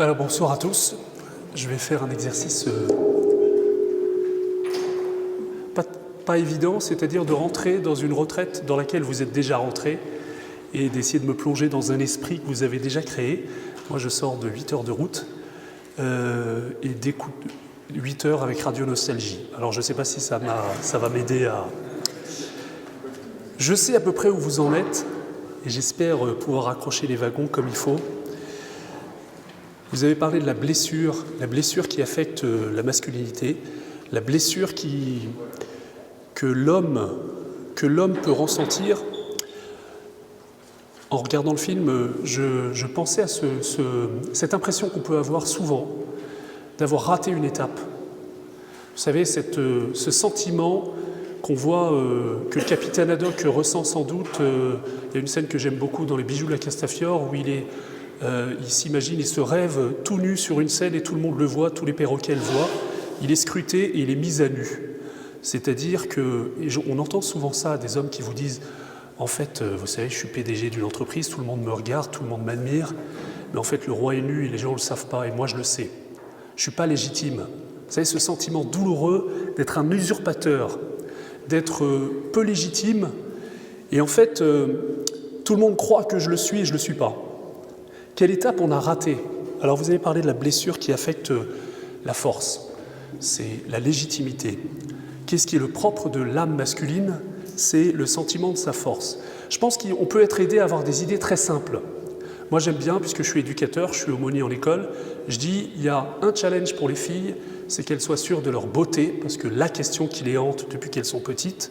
Alors bonsoir à tous. Je vais faire un exercice pas évident, c'est-à-dire de rentrer dans une retraite dans laquelle vous êtes déjà rentré et d'essayer de me plonger dans un esprit que vous avez déjà créé. Moi je sors de 8 heures de route et d'écoute 8 heures avec Radio Nostalgie. Alors je ne sais pas si ça va m'aider à... Je sais à peu près où vous en êtes et j'espère pouvoir accrocher les wagons comme il faut. Vous avez parlé de la blessure qui affecte la masculinité, la blessure que l'homme peut ressentir. En regardant le film, je pensais à cette impression qu'on peut avoir souvent d'avoir raté une étape. Vous savez, ce sentiment qu'on voit, que le capitaine Haddock ressent sans doute. Il y a une scène que j'aime beaucoup dans Les Bijoux de la Castafiore où il s'imagine, il se rêve tout nu sur une scène et tout le monde le voit, tous les perroquets le voient. Il est scruté et il est mis à nu. C'est-à-dire que, on entend souvent ça, des hommes qui vous disent « En fait, vous savez, je suis PDG d'une entreprise, tout le monde me regarde, tout le monde m'admire, mais en fait, le roi est nu et les gens ne le savent pas et moi, je le sais. Je ne suis pas légitime. » Vous savez, ce sentiment douloureux d'être un usurpateur, d'être peu légitime et en fait, tout le monde croit que je le suis et je ne le suis pas. Quelle étape on a ratée? Alors vous avez parlé de la blessure qui affecte la force, c'est la légitimité. Qu'est-ce qui est le propre de l'âme masculine? C'est le sentiment de sa force. Je pense qu'on peut être aidé à avoir des idées très simples. Moi j'aime bien, puisque je suis éducateur, je suis aumônier en école, je dis il y a un challenge pour les filles, c'est qu'elles soient sûres de leur beauté, parce que la question qui les hante depuis qu'elles sont petites,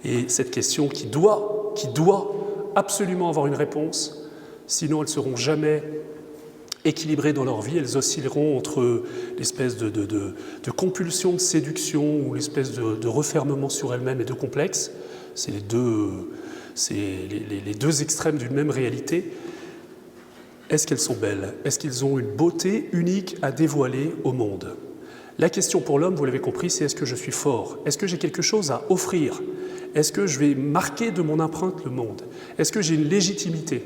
et cette question qui doit absolument avoir une réponse, sinon elles ne seront jamais équilibrées dans leur vie, elles oscilleront entre l'espèce de compulsion de séduction ou l'espèce de refermement sur elles-mêmes et de complexe. C'est les deux extrêmes d'une même réalité. Est-ce qu'elles sont belles? Est-ce qu'ils ont une beauté unique à dévoiler au monde? La question pour l'homme, vous l'avez compris, c'est est-ce que je suis fort? Est-ce que j'ai quelque chose à offrir? Est-ce que je vais marquer de mon empreinte le monde? Est-ce que j'ai une légitimité?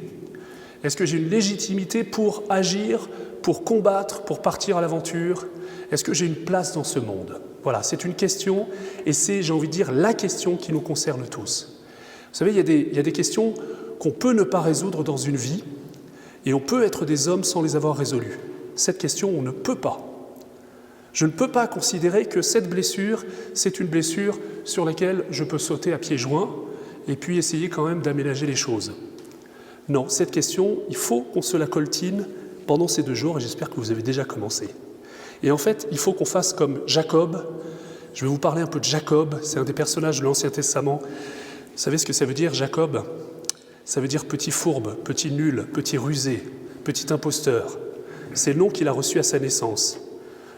Est-ce que j'ai une légitimité pour agir, pour combattre, pour partir à l'aventure? Est-ce que j'ai une place dans ce monde? Voilà, c'est une question et c'est, j'ai envie de dire, la question qui nous concerne tous. Vous savez, il y a des questions qu'on peut ne pas résoudre dans une vie et on peut être des hommes sans les avoir résolues. Cette question, on ne peut pas. Je ne peux pas considérer que cette blessure, c'est une blessure sur laquelle je peux sauter à pieds joints et puis essayer quand même d'aménager les choses. Non, cette question, il faut qu'on se la coltine pendant ces 2 jours et j'espère que vous avez déjà commencé. Et en fait, il faut qu'on fasse comme Jacob. Je vais vous parler un peu de Jacob, c'est un des personnages de l'Ancien Testament. Vous savez ce que ça veut dire, Jacob? Ça veut dire petit fourbe, petit nul, petit rusé, petit imposteur. C'est le nom qu'il a reçu à sa naissance.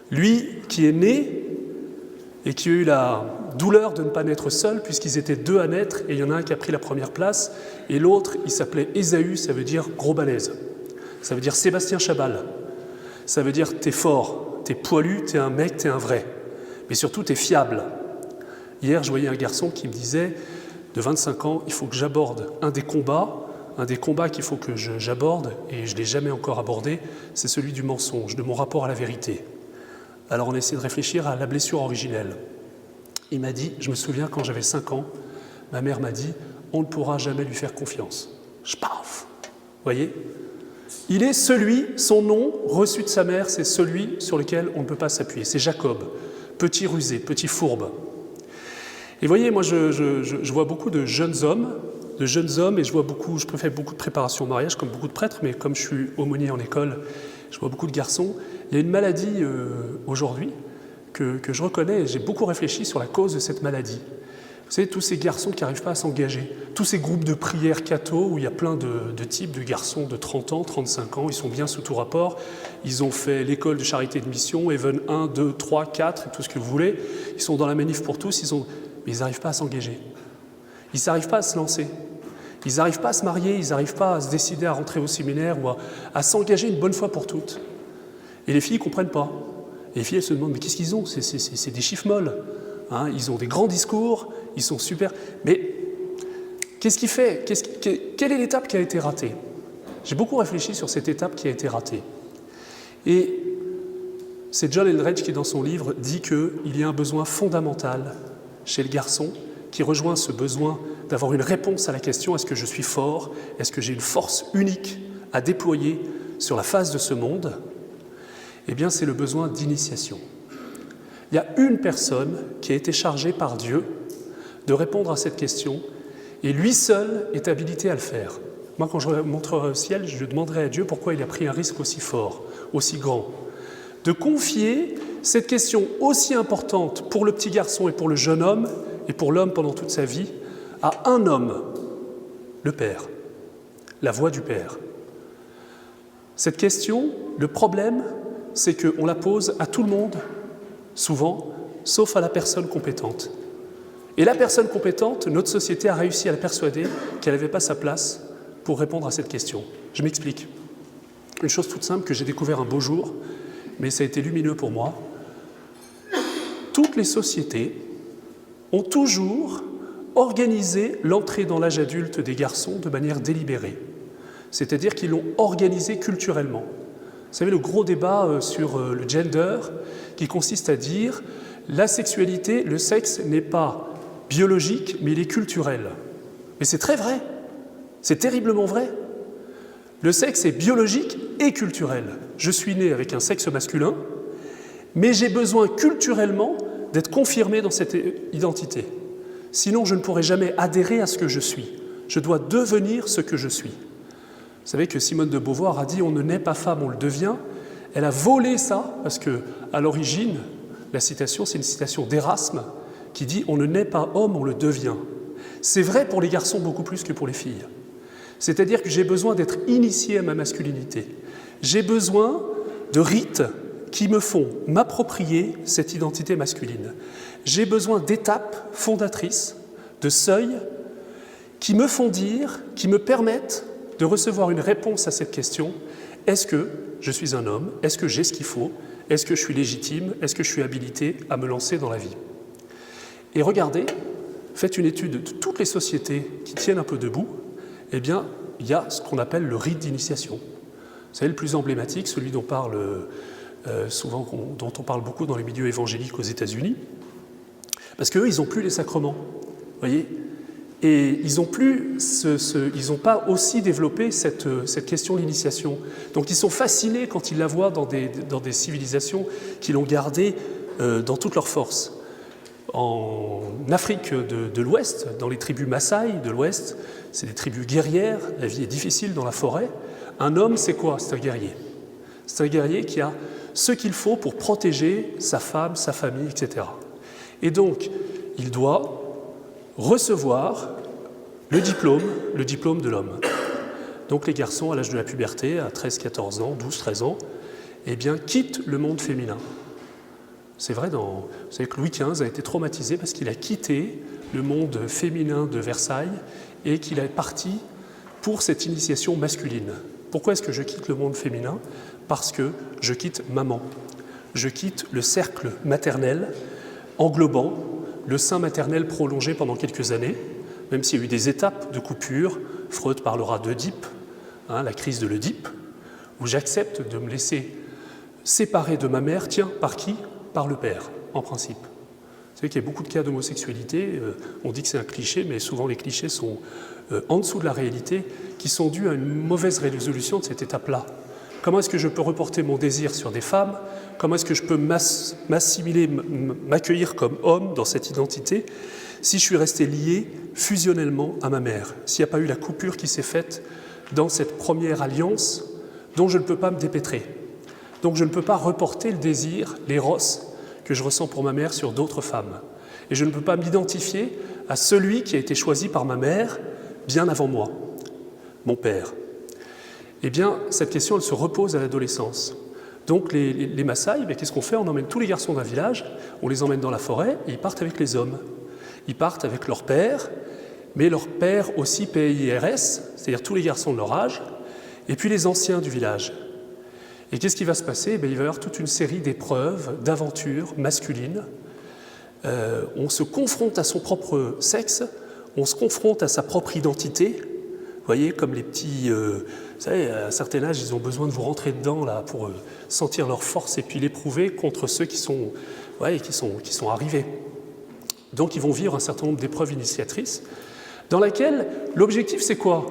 Lui qui est né et qui a eu la douleur de ne pas naître seul, puisqu'ils étaient 2 à naître, et il y en a un qui a pris la première place, et l'autre, il s'appelait Ésaü, ça veut dire gros balèze. Ça veut dire Sébastien Chabal. Ça veut dire t'es fort, t'es poilu, t'es un mec, t'es un vrai. Mais surtout, t'es fiable. Hier, je voyais un garçon qui me disait, de 25 ans, il faut que j'aborde un des combats qu'il faut que j'aborde, et je ne l'ai jamais encore abordé, c'est celui du mensonge, de mon rapport à la vérité. Alors on a essayé de réfléchir à la blessure originelle. Il m'a dit, je me souviens quand j'avais 5 ans, ma mère m'a dit, on ne pourra jamais lui faire confiance. Paf. Vous voyez? Il est son nom reçu de sa mère, c'est celui sur lequel on ne peut pas s'appuyer. C'est Jacob, petit rusé, petit fourbe. Et vous voyez, moi je vois beaucoup de jeunes hommes et je fais beaucoup de préparation au mariage, comme beaucoup de prêtres, mais comme je suis aumônier en école, je vois beaucoup de garçons. Il y a une maladie aujourd'hui que je reconnais et j'ai beaucoup réfléchi sur la cause de cette maladie. Vous savez, tous ces garçons qui n'arrivent pas à s'engager, tous ces groupes de prière catho où il y a plein de types de garçons de 30 ans, 35 ans, ils sont bien sous tout rapport, ils ont fait l'école de charité de mission, Even 1, 2, 3, 4, et tout ce que vous voulez, ils sont dans la manif pour tous, mais ils n'arrivent pas à s'engager. Ils n'arrivent pas à se lancer. Ils n'arrivent pas à se marier, ils n'arrivent pas à se décider à rentrer au séminaire ou à s'engager une bonne fois pour toutes. Et les filles ne comprennent pas. Et les filles, elles se demandent, mais qu'est-ce qu'ils ont? C'est des chiffres molles. Hein, ils ont des grands discours, ils sont super. Mais qu'est-ce qui fait? Quelle est l'étape qui a été ratée? J'ai beaucoup réfléchi sur cette étape qui a été ratée. Et c'est John Eldredge qui, dans son livre, dit qu'il y a un besoin fondamental chez le garçon qui rejoint ce besoin d'avoir une réponse à la question « Est-ce que je suis fort ? Est-ce que j'ai une force unique à déployer sur la face de ce monde ?» Eh bien, c'est le besoin d'initiation. Il y a une personne qui a été chargée par Dieu de répondre à cette question, et lui seul est habilité à le faire. Moi, quand je montrerai au ciel, je demanderai à Dieu pourquoi il a pris un risque aussi fort, aussi grand, de confier cette question aussi importante pour le petit garçon et pour le jeune homme, et pour l'homme pendant toute sa vie, à un homme, le Père, la voix du Père. Cette question, le problème, c'est qu'on la pose à tout le monde, souvent, sauf à la personne compétente. Et la personne compétente, notre société a réussi à la persuader qu'elle n'avait pas sa place pour répondre à cette question. Je m'explique. Une chose toute simple que j'ai découvert un beau jour, mais ça a été lumineux pour moi. Toutes les sociétés ont toujours organisé l'entrée dans l'âge adulte des garçons de manière délibérée. C'est-à-dire qu'ils l'ont organisé culturellement. Vous savez, le gros débat sur le gender, qui consiste à dire la sexualité, le sexe n'est pas biologique, mais il est culturel. Mais c'est très vrai, c'est terriblement vrai. Le sexe est biologique et culturel. Je suis né avec un sexe masculin, mais j'ai besoin culturellement d'être confirmé dans cette identité. Sinon, je ne pourrai jamais adhérer à ce que je suis. Je dois devenir ce que je suis. Vous savez que Simone de Beauvoir a dit « on ne naît pas femme, on le devient ». Elle a volé ça, parce qu'à l'origine, la citation, c'est une citation d'Erasme, qui dit « on ne naît pas homme, on le devient ». C'est vrai pour les garçons beaucoup plus que pour les filles. C'est-à-dire que j'ai besoin d'être initié à ma masculinité. J'ai besoin de rites qui me font m'approprier cette identité masculine. J'ai besoin d'étapes fondatrices, de seuils, qui me font dire, qui me permettent de recevoir une réponse à cette question. Est-ce que je suis un homme? Est-ce que j'ai ce qu'il faut? Est-ce que je suis légitime? Est-ce que je suis habilité à me lancer dans la vie? Et regardez, faites une étude de toutes les sociétés qui tiennent un peu debout, eh bien, il y a ce qu'on appelle le rite d'initiation. Vous savez, le plus emblématique, celui dont dont on parle beaucoup dans les milieux évangéliques aux États-Unis, parce qu'eux, ils n'ont plus les sacrements, voyez, et ils n'ont pas aussi développé cette question de l'initiation. Donc ils sont fascinés quand ils la voient dans des civilisations qui l'ont gardée dans toute leur force. En Afrique de l'Ouest, dans les tribus Maasai de l'Ouest, c'est des tribus guerrières, la vie est difficile dans la forêt. Un homme, c'est quoi? C'est un guerrier. C'est un guerrier qui a ce qu'il faut pour protéger sa femme, sa famille, etc. Et donc, il doit recevoir le diplôme de l'homme. Donc les garçons, à l'âge de la puberté, à 13-14 ans, 12-13 ans, eh bien, quittent le monde féminin. C'est vrai, vous savez que Louis XV a été traumatisé parce qu'il a quitté le monde féminin de Versailles et qu'il est parti pour cette initiation masculine. Pourquoi est-ce que je quitte le monde féminin? Parce que je quitte maman. Je quitte le cercle maternel englobant le sein maternel prolongé pendant quelques années, même s'il y a eu des étapes de coupure. Freud parlera d'Œdipe, la crise de l'Œdipe, où j'accepte de me laisser séparer de ma mère. Tiens, par qui? Par le père, en principe. Vous savez qu'il y a beaucoup de cas d'homosexualité, on dit que c'est un cliché, mais souvent les clichés sont en dessous de la réalité, qui sont dus à une mauvaise résolution de cette étape-là. Comment est-ce que je peux reporter mon désir sur des femmes? Comment est-ce que je peux m'assimiler, m'accueillir comme homme dans cette identité si je suis resté lié fusionnellement à ma mère? S'il n'y a pas eu la coupure qui s'est faite dans cette première alliance dont je ne peux pas me dépêtrer. Donc je ne peux pas reporter le désir, l'éros, que je ressens pour ma mère sur d'autres femmes. Et je ne peux pas m'identifier à celui qui a été choisi par ma mère bien avant moi, mon père. Eh bien, cette question, elle se repose à l'adolescence. Donc les Maasai, qu'est-ce qu'on fait? On emmène tous les garçons d'un village, on les emmène dans la forêt et ils partent avec les hommes. Ils partent avec leur père, mais leur père aussi PIRS, c'est-à-dire tous les garçons de leur âge, et puis les anciens du village. Et qu'est-ce qui va se passer? Il va y avoir toute une série d'épreuves, d'aventures masculines. On se confronte à son propre sexe, on se confronte à sa propre identité. Vous voyez, comme les petits, vous savez, à un certain âge, ils ont besoin de vous rentrer dedans là, pour sentir leur force et puis l'éprouver contre ceux qui sont arrivés. Donc ils vont vivre un certain nombre d'épreuves initiatrices, dans laquelle l'objectif c'est quoi?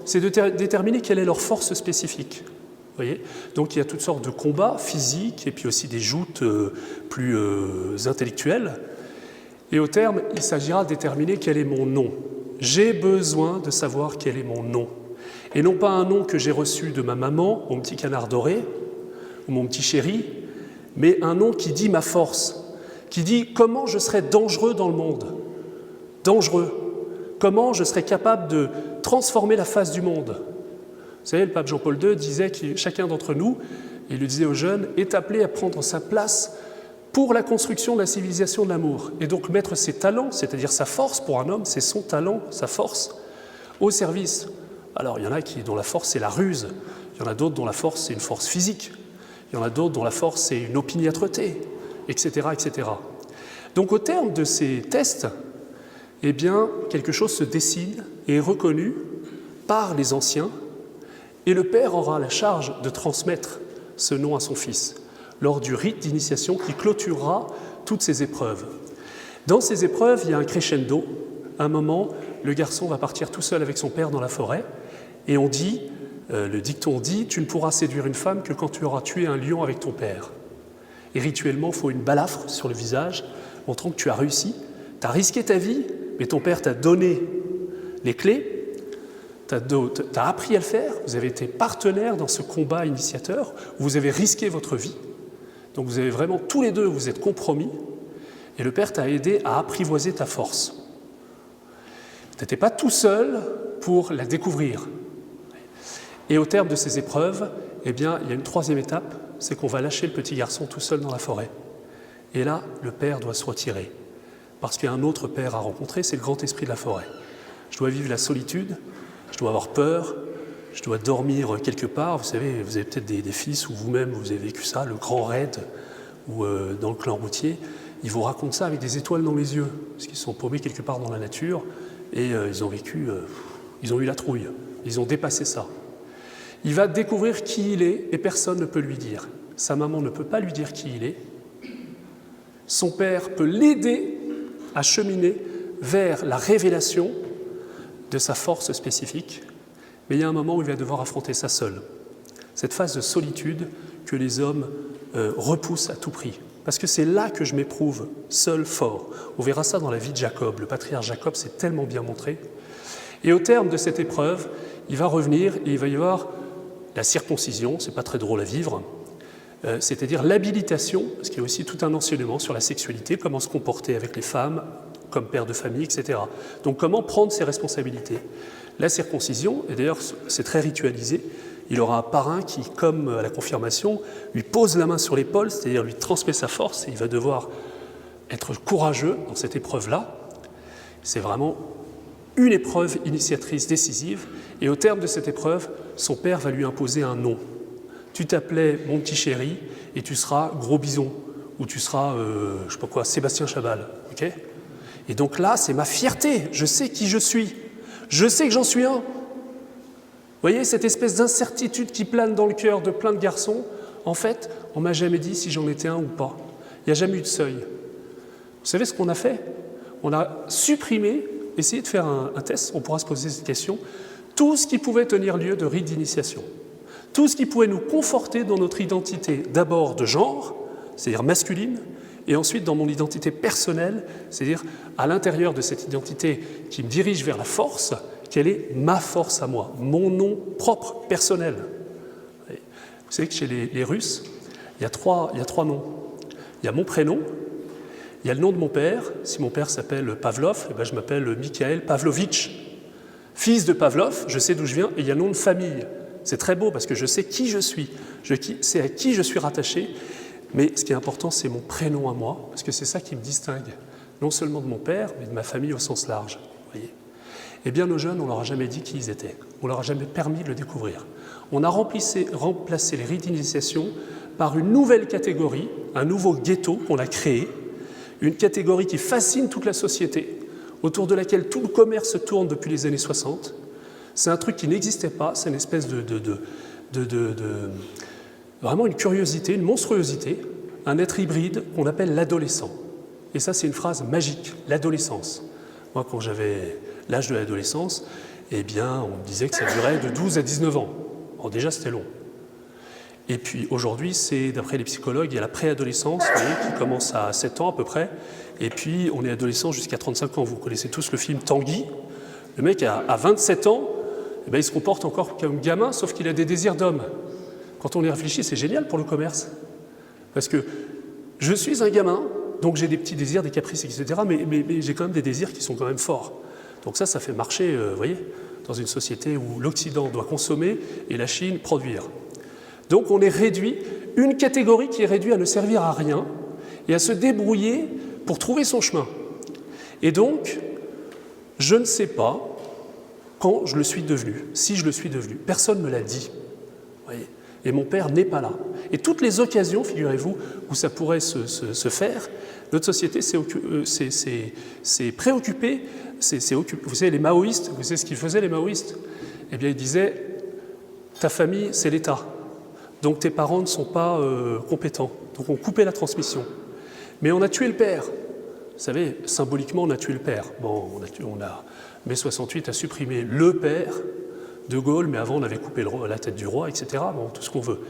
C'est de déterminer quelle est leur force spécifique. Voyez, donc il y a toutes sortes de combats physiques et puis aussi des joutes plus intellectuelles. Et au terme, il s'agira de déterminer quel est mon nom. J'ai besoin de savoir quel est mon nom. Et non pas un nom que j'ai reçu de ma maman, mon petit canard doré, ou mon petit chéri, mais un nom qui dit ma force, qui dit comment je serai dangereux dans le monde. Dangereux. Comment je serai capable de transformer la face du monde. Vous savez, le pape Jean-Paul II disait que chacun d'entre nous, il le disait aux jeunes, est appelé à prendre sa place pour la construction de la civilisation de l'amour. Et donc mettre ses talents, c'est-à-dire sa force pour un homme, c'est son talent, sa force, au service. Alors il y en a dont la force c'est la ruse, il y en a d'autres dont la force c'est une force physique, il y en a d'autres dont la force c'est une opiniâtreté, etc., etc. Donc au terme de ces tests, eh bien, quelque chose se dessine et est reconnu par les anciens, et le père aura la charge de transmettre ce nom à son fils lors du rite d'initiation qui clôturera toutes ces épreuves. Dans ces épreuves, il y a un crescendo. À un moment, le garçon va partir tout seul avec son père dans la forêt, et on dit, le dicton dit, tu ne pourras séduire une femme que quand tu auras tué un lion avec ton père. Et rituellement, il faut une balafre sur le visage, montrant que tu as réussi, tu as risqué ta vie, mais ton père t'a donné les clés, t'as appris à le faire, vous avez été partenaire dans ce combat initiateur, vous avez risqué votre vie, donc vous avez vraiment, tous les deux, vous êtes compromis, et le père t'a aidé à apprivoiser ta force. Tu n'étais pas tout seul pour la découvrir. Et au terme de ces épreuves, eh bien, il y a une troisième étape, c'est qu'on va lâcher le petit garçon tout seul dans la forêt. Et là, le père doit se retirer, parce qu'il y a un autre père à rencontrer, c'est le grand esprit de la forêt. Je dois vivre la solitude, je dois avoir peur, je dois dormir quelque part. Vous savez, vous avez peut-être des fils ou vous-même, vous avez vécu ça, le grand raid, ou dans le clan routier. Ils vous racontent ça avec des étoiles dans les yeux, parce qu'ils sont paumés quelque part dans la nature, et ils ont vécu, ils ont eu la trouille, ils ont dépassé ça. Il va découvrir qui il est, et personne ne peut lui dire. Sa maman ne peut pas lui dire qui il est. Son père peut l'aider à cheminer vers la révélation de sa force spécifique, mais il y a un moment où il va devoir affronter ça seul. Cette phase de solitude que les hommes repoussent à tout prix. Parce que c'est là que je m'éprouve seul, fort. On verra ça dans la vie de Jacob. Le patriarche Jacob s'est tellement bien montré. Et au terme de cette épreuve, il va revenir et il va y avoir la circoncision, c'est pas très drôle à vivre, c'est-à-dire l'habilitation, parce qu'il y a aussi tout un enseignement sur la sexualité, comment se comporter avec les femmes, comme père de famille, etc. Donc comment prendre ses responsabilités. La circoncision, et d'ailleurs c'est très ritualisé, il aura un parrain qui, comme à la confirmation, lui pose la main sur l'épaule, c'est-à-dire lui transmet sa force, et il va devoir être courageux dans cette épreuve-là. C'est vraiment une épreuve initiatrice décisive, et au terme de cette épreuve, son père va lui imposer un nom. Tu t'appelais mon petit chéri, et tu seras Gros Bison, ou tu seras, je sais pas quoi, Sébastien Chabal, ok ? Et donc là, c'est ma fierté, je sais qui je suis, je sais que j'en suis un. Vous voyez, cette espèce d'incertitude qui plane dans le cœur de plein de garçons, en fait, on ne m'a jamais dit si j'en étais un ou pas. Il n'y a jamais eu de seuil. Vous savez ce qu'on a fait? On a supprimé, essayé de faire un test, on pourra se poser cette question, tout ce qui pouvait tenir lieu de rite d'initiation. Tout ce qui pouvait nous conforter dans notre identité, d'abord de genre, c'est-à-dire masculine, et ensuite dans mon identité personnelle, c'est-à-dire à l'intérieur de cette identité qui me dirige vers la force, quelle est ma force à moi, mon nom propre, personnel. Vous savez que chez les Russes, il y a trois noms. Il y a mon prénom, il y a le nom de mon père. Si mon père s'appelle Pavlov, eh ben je m'appelle Mikhail Pavlovitch. Fils de Pavlov, je sais d'où je viens, et il y a le nom de famille. C'est très beau parce que je sais qui je suis, je sais à qui je suis rattaché, mais ce qui est important, c'est mon prénom à moi, parce que c'est ça qui me distingue, non seulement de mon père, mais de ma famille au sens large. Voyez. Eh bien, nos jeunes, on ne leur a jamais dit qui ils étaient, on ne leur a jamais permis de le découvrir. On a remplacé les rites d'initiation par une nouvelle catégorie, un nouveau ghetto qu'on a créé, une catégorie qui fascine toute la société, autour de laquelle tout le commerce se tourne depuis les années 60. C'est un truc qui n'existait pas, c'est une espèce vraiment une curiosité, une monstruosité, un être hybride qu'on appelle l'adolescent. Et ça, c'est une phrase magique, l'adolescence. Moi, quand j'avais l'âge de l'adolescence, eh bien, on me disait que ça durait de 12 à 19 ans. Bon, déjà, c'était long. Et puis, aujourd'hui, c'est, d'après les psychologues, il y a la préadolescence, vous voyez, qui commence à 7 ans à peu près. Et puis, on est adolescent jusqu'à 35 ans. Vous connaissez tous le film Tanguy. Le mec, à 27 ans, eh bien, il se comporte encore comme gamin, sauf qu'il a des désirs d'homme. Quand on y réfléchit, c'est génial pour le commerce. Parce que je suis un gamin, donc j'ai des petits désirs, des caprices, etc. Mais j'ai quand même des désirs qui sont quand même forts. Donc ça fait marcher, vous voyez, dans une société où l'Occident doit consommer et la Chine produire. Donc on est réduit, une catégorie qui est réduite à ne servir à rien et à se débrouiller pour trouver son chemin. Et donc, je ne sais pas quand je le suis devenu, si je le suis devenu. Personne ne me l'a dit. Vous voyez. Et mon père n'est pas là. Et toutes les occasions, figurez-vous, où ça pourrait se faire, notre société s'est préoccupée. Vous savez, les maoïstes, vous savez ce qu'ils faisaient, les maoïstes? Eh bien, ils disaient, ta famille, c'est l'État. Donc tes parents ne sont pas compétents. Donc on coupait la transmission. Mais on a tué le père. Vous savez, symboliquement, on a tué le père. Bon, mai 68 a supprimé le père, De Gaulle, mais avant on avait coupé la tête du roi, etc. Bon, tout ce qu'on veut.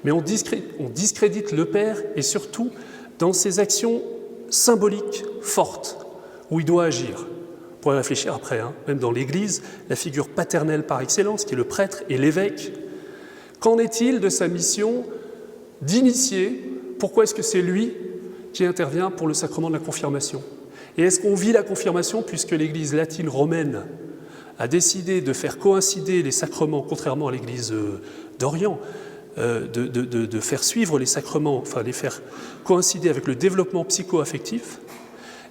Mais on discrédite le père, et surtout dans ses actions symboliques fortes, où il doit agir. On pourrait réfléchir après, hein, même dans l'Église, la figure paternelle par excellence, qui est le prêtre et l'évêque. Qu'en est-il de sa mission d'initier? Pourquoi est-ce que c'est lui qui intervient pour le sacrement de la confirmation? Et est-ce qu'on vit la confirmation puisque l'Église latine romaine a décidé de faire coïncider les sacrements, contrairement à l'Église d'Orient, de faire suivre les sacrements, enfin les faire coïncider avec le développement psycho-affectif?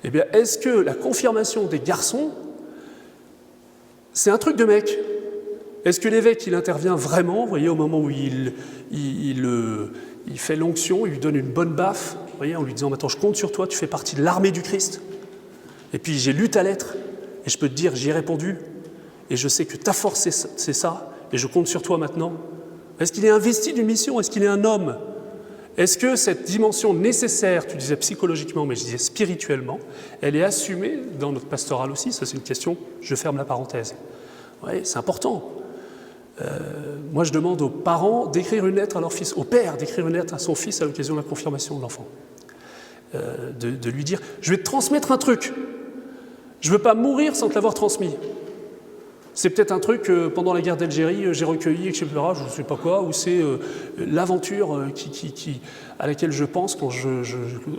Eh bien, est-ce que la confirmation des garçons, c'est un truc de mec? Est-ce que l'évêque, il intervient vraiment, vous voyez, au moment où il fait l'onction, il lui donne une bonne baffe, vous voyez, en lui disant « Maintenant, je compte sur toi, tu fais partie de l'armée du Christ. Et puis, j'ai lu ta lettre, et je peux te dire, j'y ai répondu, et je sais que ta force, c'est ça, et je compte sur toi maintenant. » Est-ce qu'il est investi d'une mission? Est-ce qu'il est un homme? Est-ce que cette dimension nécessaire, tu disais psychologiquement, mais je disais spirituellement, elle est assumée dans notre pastoral aussi? Ça, c'est une question, je ferme la parenthèse. Oui, c'est important. Moi, je demande aux parents d'écrire une lettre à leur fils, au père d'écrire une lettre à son fils à l'occasion de la confirmation de l'enfant. De lui dire, je vais te transmettre un truc. Je ne veux pas mourir sans te l'avoir transmis. C'est peut-être un truc pendant la guerre d'Algérie, j'ai recueilli, etc., je ne sais pas quoi, ou c'est l'aventure à laquelle je pense,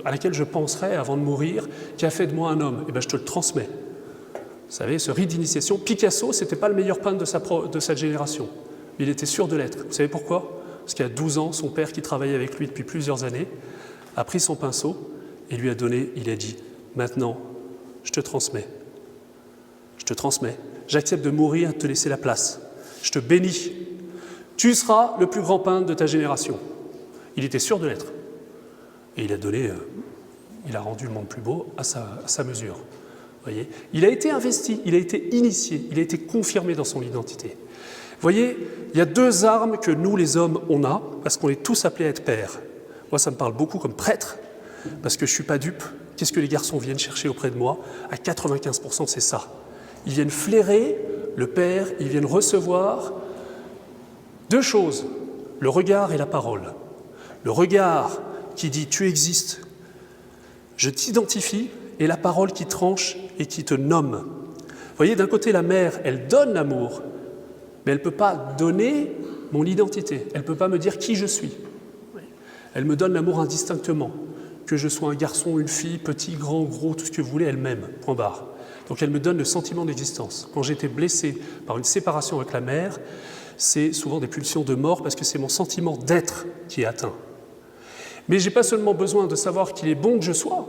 à laquelle je penserai avant de mourir, qui a fait de moi un homme. Et bien, je te le transmets. Vous savez, ce rite d'initiation, Picasso, ce n'était pas le meilleur peintre de sa génération. Mais il était sûr de l'être. Vous savez pourquoi? Parce qu'à 12 ans, son père, qui travaillait avec lui depuis plusieurs années, a pris son pinceau et lui a donné, il a dit, maintenant, je te transmets. Je te transmets. J'accepte de mourir et de te laisser la place. Je te bénis. Tu seras le plus grand peintre de ta génération. Il était sûr de l'être. Et il a donné, il a rendu le monde plus beau à sa mesure. Voyez, il a été investi, il a été initié, il a été confirmé dans son identité. Vous voyez, il y a deux armes que nous, les hommes, on a, parce qu'on est tous appelés à être pères. Moi, ça me parle beaucoup comme prêtre, parce que je ne suis pas dupe. Qu'est-ce que les garçons viennent chercher auprès de moi? À 95%, c'est ça. Ils viennent flairer le père, ils viennent recevoir deux choses, le regard et la parole. Le regard qui dit « tu existes, je t'identifie », et la parole qui tranche et qui te nomme. Vous voyez, d'un côté, la mère, elle donne l'amour, mais elle ne peut pas donner mon identité. Elle ne peut pas me dire qui je suis. Elle me donne l'amour indistinctement. Que je sois un garçon, une fille, petit, grand, gros, tout ce que vous voulez, elle m'aime, point barre. Donc elle me donne le sentiment d'existence. Quand j'ai été blessé par une séparation avec la mère, c'est souvent des pulsions de mort parce que c'est mon sentiment d'être qui est atteint. Mais je n'ai pas seulement besoin de savoir qu'il est bon que je sois,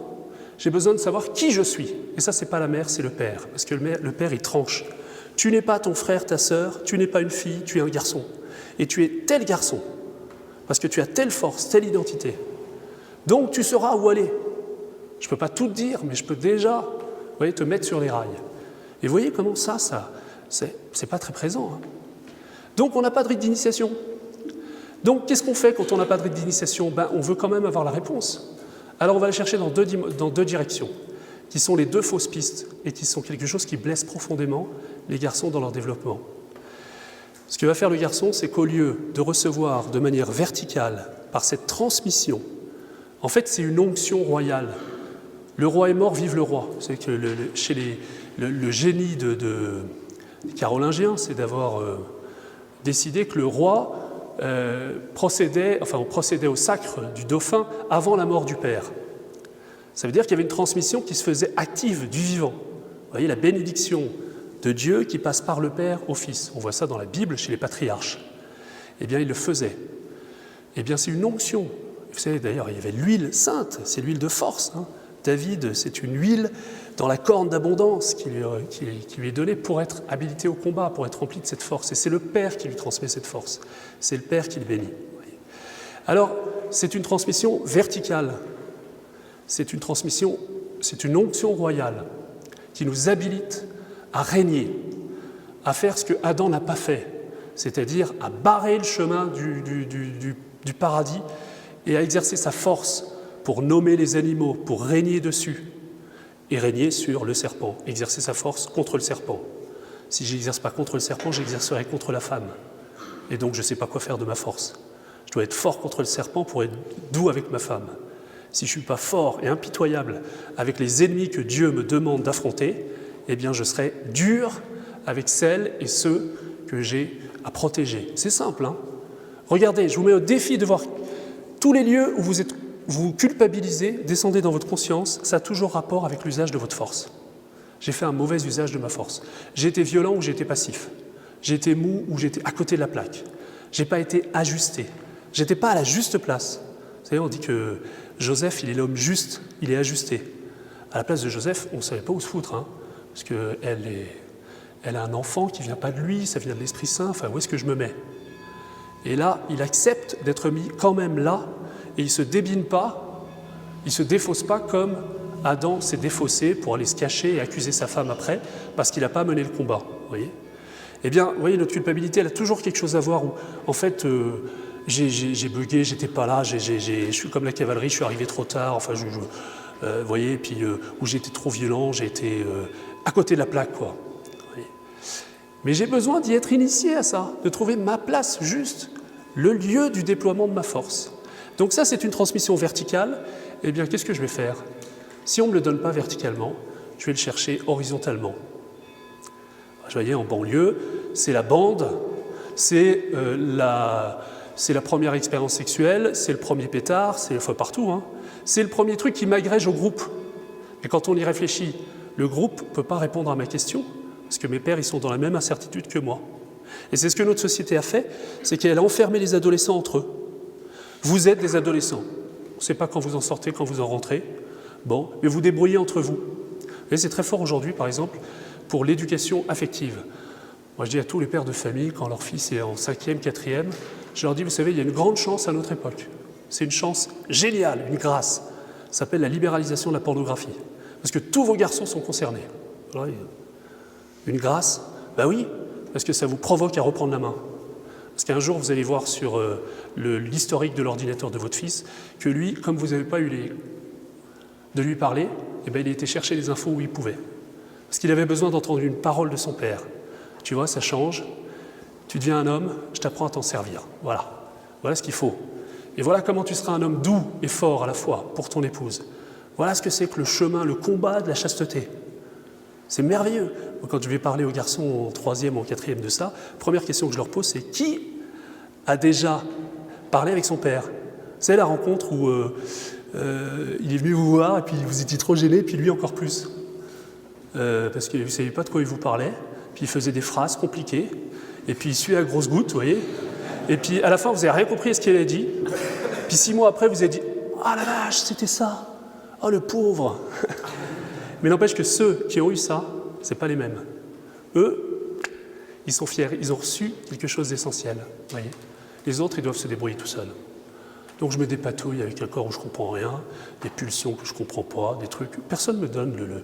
j'ai besoin de savoir qui je suis. Et ça, ce n'est pas la mère, c'est le père. Parce que le père, il tranche. Tu n'es pas ton frère, ta sœur, tu n'es pas une fille, tu es un garçon. Et tu es tel garçon. Parce que tu as telle force, telle identité. Donc, tu sauras où aller. Je ne peux pas tout te dire, mais je peux déjà te mettre sur les rails. Et vous voyez comment ça C'est pas très présent. Hein. Donc on n'a pas de rite d'initiation. Donc qu'est-ce qu'on fait quand on n'a pas de rite d'initiation? On veut quand même avoir la réponse. Alors on va la chercher dans deux directions, qui sont les deux fausses pistes, et qui sont quelque chose qui blesse profondément les garçons dans leur développement. Ce que va faire le garçon, c'est qu'au lieu de recevoir de manière verticale, par cette transmission, en fait c'est une onction royale. Le roi est mort, vive le roi. C'est que chez le génie des Carolingiens, c'est d'avoir décidé que le roi procédait au sacre du dauphin avant la mort du père. Ça veut dire qu'il y avait une transmission qui se faisait active du vivant. Vous voyez, la bénédiction de Dieu qui passe par le Père au Fils. On voit ça dans la Bible chez les patriarches. Eh bien, il le faisait. Eh bien, c'est une onction. Vous savez, d'ailleurs, il y avait l'huile sainte, c'est l'huile de force. Hein. David, c'est une huile dans la corne d'abondance qui lui est donnée pour être habilité au combat, pour être rempli de cette force. Et c'est le Père qui lui transmet cette force. C'est le Père qui le bénit. Alors, c'est une transmission verticale. C'est une onction royale qui nous habilite à régner, à faire ce que Adam n'a pas fait, c'est-à-dire à barrer le chemin du paradis et à exercer sa force pour nommer les animaux, pour régner dessus et régner sur le serpent, exercer sa force contre le serpent. Si je n'exerce pas contre le serpent, j'exercerai contre la femme. Et donc je ne sais pas quoi faire de ma force. Je dois être fort contre le serpent pour être doux avec ma femme. Si je ne suis pas fort et impitoyable avec les ennemis que Dieu me demande d'affronter, eh bien je serai dur avec celles et ceux que j'ai à protéger. C'est simple, hein ? Regardez, je vous mets au défi de voir tous les lieux où vous culpabilisez, descendez dans votre conscience, ça a toujours rapport avec l'usage de votre force. J'ai fait un mauvais usage de ma force. J'ai été violent ou j'ai été passif. J'ai été mou ou j'étais à côté de la plaque. Je n'ai pas été ajusté. Je n'étais pas à la juste place. Vous savez, on dit que Joseph, il est l'homme juste, il est ajusté. À la place de Joseph, on ne savait pas où se foutre, hein, parce qu'elle a un enfant qui ne vient pas de lui, ça vient de l'Esprit Saint, enfin, où est-ce que je me mets? Et là, il accepte d'être mis quand même là, et il ne se débine pas, il ne se défausse pas comme Adam s'est défaussé pour aller se cacher et accuser sa femme après, parce qu'il n'a pas mené le combat, vous voyez? Eh bien, vous voyez, notre culpabilité, elle a toujours quelque chose à voir où, en fait, j'ai bugué, j'étais pas là, je suis comme la cavalerie, je suis arrivé trop tard, enfin, vous voyez, puis où j'ai été trop violent, j'ai été à côté de la plaque, quoi. Mais j'ai besoin d'y être initié à ça, de trouver ma place juste, le lieu du déploiement de ma force. Donc ça, c'est une transmission verticale. Eh bien, qu'est-ce que je vais faire? Si on ne me le donne pas verticalement, je vais le chercher horizontalement. Vous voyez, en banlieue, c'est la bande, c'est la première expérience sexuelle, c'est le premier pétard, c'est partout. Hein. C'est le premier truc qui m'agrège au groupe. Et quand on y réfléchit, le groupe ne peut pas répondre à ma question, parce que mes pères, ils sont dans la même incertitude que moi. Et c'est ce que notre société a fait, c'est qu'elle a enfermé les adolescents entre eux. Vous êtes des adolescents. On ne sait pas quand vous en sortez, quand vous en rentrez. Bon, mais vous débrouillez entre vous. Et c'est très fort aujourd'hui, par exemple, pour l'éducation affective. Moi, je dis à tous les pères de famille, quand leur fils est en 5e, 4e, je leur dis, vous savez, il y a une grande chance à notre époque. C'est une chance géniale, une grâce. Ça s'appelle la libéralisation de la pornographie. Parce que tous vos garçons sont concernés. Alors, une grâce? Ben oui, parce que ça vous provoque à reprendre la main. Parce qu'un jour, vous allez voir sur l'historique de l'ordinateur de votre fils que lui, comme vous n'avez pas eu de lui parler, eh ben, il a été chercher les infos où il pouvait. Parce qu'il avait besoin d'entendre une parole de son père. Tu vois, ça change. Tu deviens un homme, je t'apprends à t'en servir. Voilà. Voilà ce qu'il faut. Et voilà comment tu seras un homme doux et fort à la fois pour ton épouse. Voilà ce que c'est que le chemin, le combat de la chasteté. C'est merveilleux. Quand je vais parler aux garçons en 3e ou en 4e de ça, première question que je leur pose, c'est qui a déjà parlé avec son père? C'est la rencontre où il est venu vous voir et puis vous étiez trop gêné, puis lui encore plus. Parce que vous ne saviez pas de quoi il vous parlait, puis il faisait des phrases compliquées, et puis il suait à grosses gouttes, vous voyez. Et puis à la fin, vous n'avez rien compris à ce qu'il a dit. Puis 6 mois après, vous avez dit « Ah la vache, c'était ça! Oh le pauvre !» Mais n'empêche que ceux qui ont eu ça, ce n'est pas les mêmes. Eux, ils sont fiers, ils ont reçu quelque chose d'essentiel. Voyez. Les autres, ils doivent se débrouiller tout seuls. Donc je me dépatouille avec un corps où je ne comprends rien, des pulsions que je ne comprends pas, des trucs. Personne ne me donne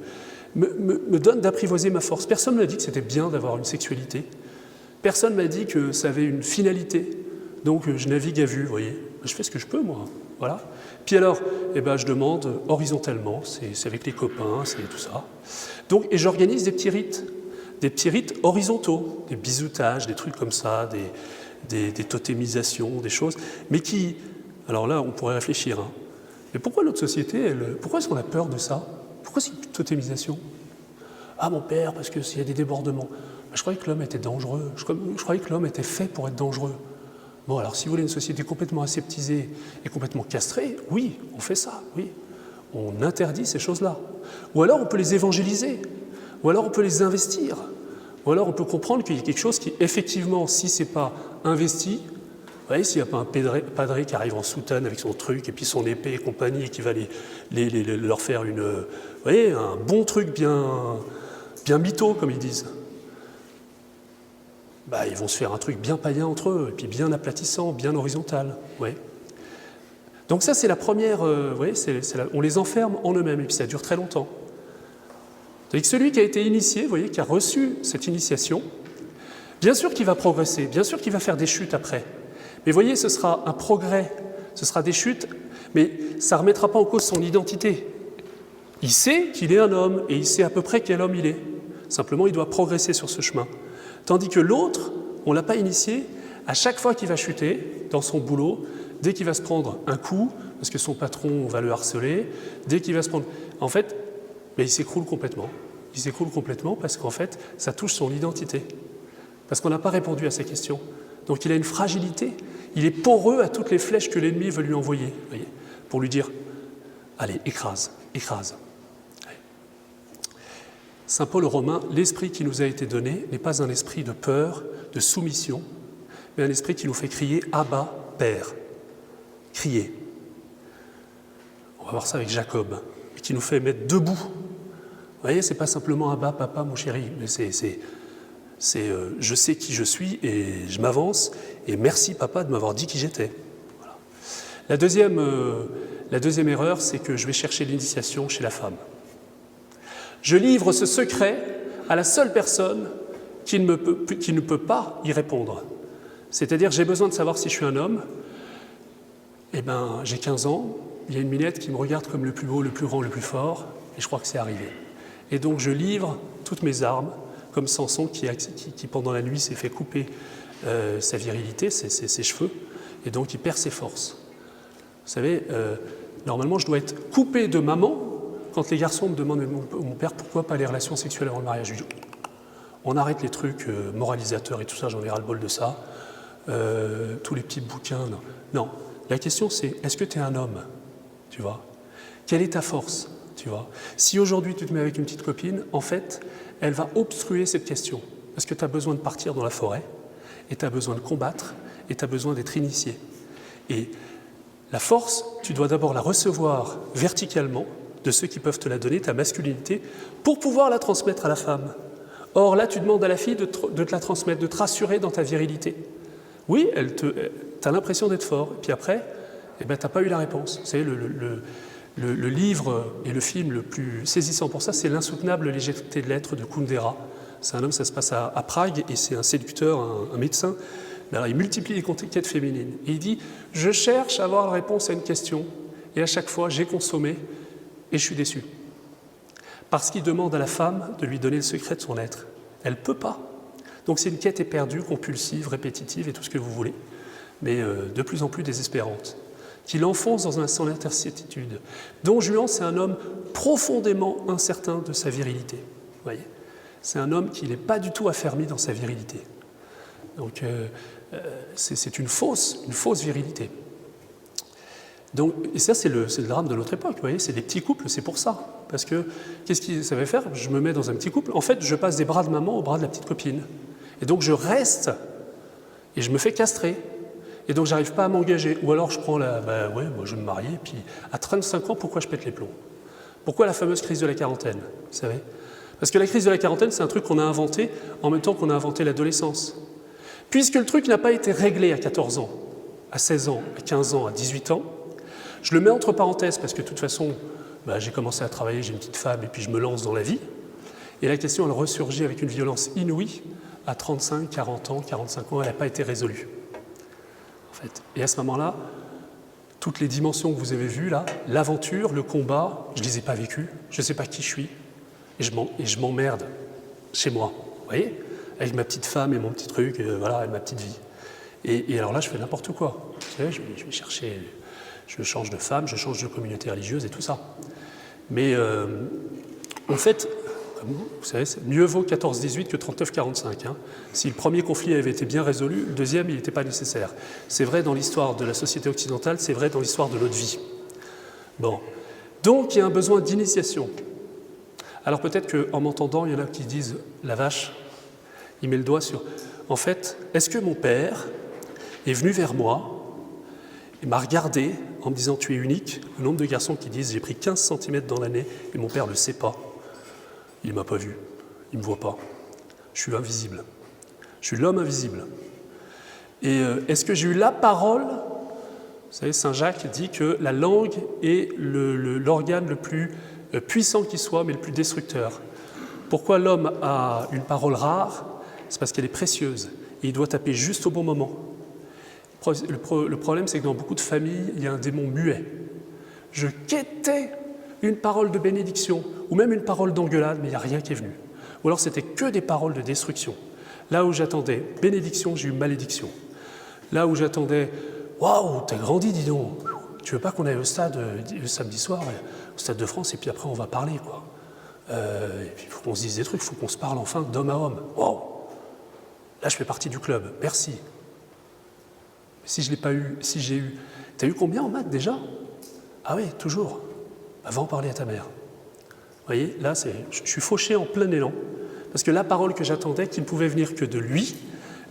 me donne d'apprivoiser ma force. Personne ne m'a dit que c'était bien d'avoir une sexualité. Personne ne m'a dit que ça avait une finalité. Donc je navigue à vue, vous voyez. Je fais ce que je peux, moi. Voilà. Puis alors, je demande horizontalement, c'est avec les copains, c'est tout ça. Donc, et j'organise des petits rites horizontaux, des bisoutages, des trucs comme ça, des totémisations, des choses, mais qui, alors là, on pourrait réfléchir, hein. Mais pourquoi notre société, pourquoi est-ce qu'on a peur de ça? Pourquoi c'est une totémisation? Ah, mon père, parce qu'il y a des débordements. Je croyais que l'homme était dangereux, je croyais que l'homme était fait pour être dangereux. Bon, alors si vous voulez une société complètement aseptisée et complètement castrée, oui, on fait ça, oui. On interdit ces choses-là. Ou alors on peut les évangéliser, ou alors on peut les investir, ou alors on peut comprendre qu'il y a quelque chose qui, effectivement, si ce n'est pas investi, vous voyez, s'il n'y a pas un padré qui arrive en soutane avec son truc, et puis son épée et compagnie, et qui va leur faire vous voyez, un bon truc bien mytho, comme ils disent, ils vont se faire un truc bien païen entre eux, et puis bien aplatissant, bien horizontal. Ouais. Donc ça, c'est la première, vous voyez, on les enferme en eux-mêmes, et puis ça dure très longtemps. Tandis que celui qui a été initié, vous voyez, qui a reçu cette initiation, bien sûr qu'il va progresser, bien sûr qu'il va faire des chutes après. Mais vous voyez, ce sera un progrès, ce sera des chutes, mais ça ne remettra pas en cause son identité. Il sait qu'il est un homme, et il sait à peu près quel homme il est. Simplement, il doit progresser sur ce chemin. Tandis que l'autre, on ne l'a pas initié, à chaque fois qu'il va chuter dans son boulot, dès qu'il va se prendre un coup, parce que son patron va le harceler, dès qu'il va se prendre... En fait, il s'écroule complètement. Il s'écroule complètement parce qu'en fait, ça touche son identité. Parce qu'on n'a pas répondu à ces questions. Donc il a une fragilité. Il est poreux à toutes les flèches que l'ennemi veut lui envoyer, vous voyez, pour lui dire « Allez, écrase, écrase ». Saint Paul aux Romains, l'esprit qui nous a été donné n'est pas un esprit de peur, de soumission, mais un esprit qui nous fait crier « Abba, Père ». Crier. On va voir ça avec Jacob, et qui nous fait mettre debout. Vous voyez, c'est pas simplement « Abba, papa, mon chéri », mais c'est je sais qui je suis et je m'avance, et merci papa de m'avoir dit qui j'étais. Voilà. La deuxième erreur, c'est que je vais chercher l'initiation chez la femme. Je livre ce secret à la seule personne qui ne peut pas y répondre. C'est-à-dire, j'ai besoin de savoir si je suis un homme. J'ai 15 ans, il y a une minette qui me regarde comme le plus beau, le plus grand, le plus fort, et je crois que c'est arrivé. Et donc, je livre toutes mes armes, comme Samson qui pendant la nuit, s'est fait couper sa virilité, ses cheveux, et donc il perd ses forces. Vous savez, normalement, je dois être coupé de maman. Quand les garçons me demandent « Mon père, pourquoi pas les relations sexuelles avant le mariage ?» Je dis « On arrête les trucs moralisateurs et tout ça, j'en ai ras-le-bol de ça. Tous les petits bouquins, non. » Non, la question c'est « Est-ce que tu es un homme ?» Tu vois ? Quelle est ta force ? Tu vois ? Si aujourd'hui tu te mets avec une petite copine, en fait, elle va obstruer cette question. Parce que tu as besoin de partir dans la forêt, et tu as besoin de combattre, et tu as besoin d'être initié. Et la force, tu dois d'abord la recevoir verticalement, de ceux qui peuvent te la donner, ta masculinité, pour pouvoir la transmettre à la femme. Or, là, tu demandes à la fille de te la transmettre, de te rassurer dans ta virilité. Oui, tu as l'impression d'être fort, et puis après, tu n'as pas eu la réponse. Vous savez, le livre et le film le plus saisissant pour ça, c'est L'insoutenable légèreté de l'être de Kundera. C'est un homme, ça se passe à Prague, et c'est un séducteur, un médecin. Alors, il multiplie les conquêtes féminines. Et il dit « Je cherche à avoir la réponse à une question, et à chaque fois, j'ai consommé, et je suis déçu. » Parce qu'il demande à la femme de lui donner le secret de son être. Elle ne peut pas. Donc c'est une quête éperdue, compulsive, répétitive, et tout ce que vous voulez, mais de plus en plus désespérante, qui l'enfonce dans un son d'incertitude. Don Juan, c'est un homme profondément incertain de sa virilité. Vous voyez ? C'est un homme qui n'est pas du tout affermi dans sa virilité. Donc c'est une fausse virilité. Donc, et ça, c'est le drame de notre époque, vous voyez, c'est des petits couples, c'est pour ça. Parce que, qu'est-ce que ça va faire ? Je me mets dans un petit couple, en fait, je passe des bras de maman aux bras de la petite copine. Et donc, je reste, et je me fais castrer. Et donc, j'arrive pas à m'engager. Ou alors, je prends moi, je vais me marier, et puis, à 35 ans, pourquoi je pète les plombs ? Pourquoi la fameuse crise de la quarantaine, vous savez ? Parce que la crise de la quarantaine, c'est un truc qu'on a inventé en même temps qu'on a inventé l'adolescence. Puisque le truc n'a pas été réglé à 14 ans, à 16 ans, à 15 ans, à 18 ans, je le mets entre parenthèses parce que de toute façon, j'ai commencé à travailler, j'ai une petite femme et puis je me lance dans la vie. Et la question, elle ressurgit avec une violence inouïe à 35, 40 ans, 45 ans, elle n'a pas été résolue. En fait. Et à ce moment-là, toutes les dimensions que vous avez vues là, l'aventure, le combat, je ne les ai pas vécues, je ne sais pas qui je suis, et je m'emmerde chez moi, vous voyez, avec ma petite femme et mon petit truc, voilà, et ma petite vie. Et alors là, je fais n'importe quoi. Vous savez, je vais chercher, je change de femme, je change de communauté religieuse et tout ça. Mais en fait, vous savez, mieux vaut 14-18 que 39-45. Hein. Si le premier conflit avait été bien résolu, le deuxième, il n'était pas nécessaire. C'est vrai dans l'histoire de la société occidentale, c'est vrai dans l'histoire de notre vie. Bon. Donc, il y a un besoin d'initiation. Alors peut-être qu'en m'entendant, il y en a qui disent « la vache », il met le doigt sur... En fait, est-ce que mon père est venu vers moi et m'a regardé en me disant « tu es unique ». Le nombre de garçons qui disent « j'ai pris 15 cm dans l'année et mon père ne le sait pas ». Il ne m'a pas vu, il ne me voit pas. Je suis invisible. Je suis l'homme invisible. Et est-ce que j'ai eu la parole? Vous savez, Saint Jacques dit que la langue est l'organe le plus puissant qui soit, mais le plus destructeur. Pourquoi l'homme a une parole rare? C'est parce qu'elle est précieuse. Et il doit taper juste au bon moment. Le problème, c'est que dans beaucoup de familles, il y a un démon muet. Je quêtais une parole de bénédiction, ou même une parole d'engueulade, mais il n'y a rien qui est venu. Ou alors c'était que des paroles de destruction. Là où j'attendais bénédiction, j'ai eu malédiction. Là où j'attendais « Waouh, t'as grandi, dis donc. Tu veux pas qu'on aille au stade le samedi soir, au Stade de France, et puis après on va parler, quoi. Et puis il faut qu'on se dise des trucs, il faut qu'on se parle enfin d'homme à homme. Waouh. Là, je fais partie du club. Merci. Mais si je l'ai pas eu, si j'ai eu... T'as eu combien en maths déjà? Ah oui, toujours. Va en parler à ta mère. Vous voyez, là, je suis fauché en plein élan, parce que la parole que j'attendais, qui ne pouvait venir que de lui,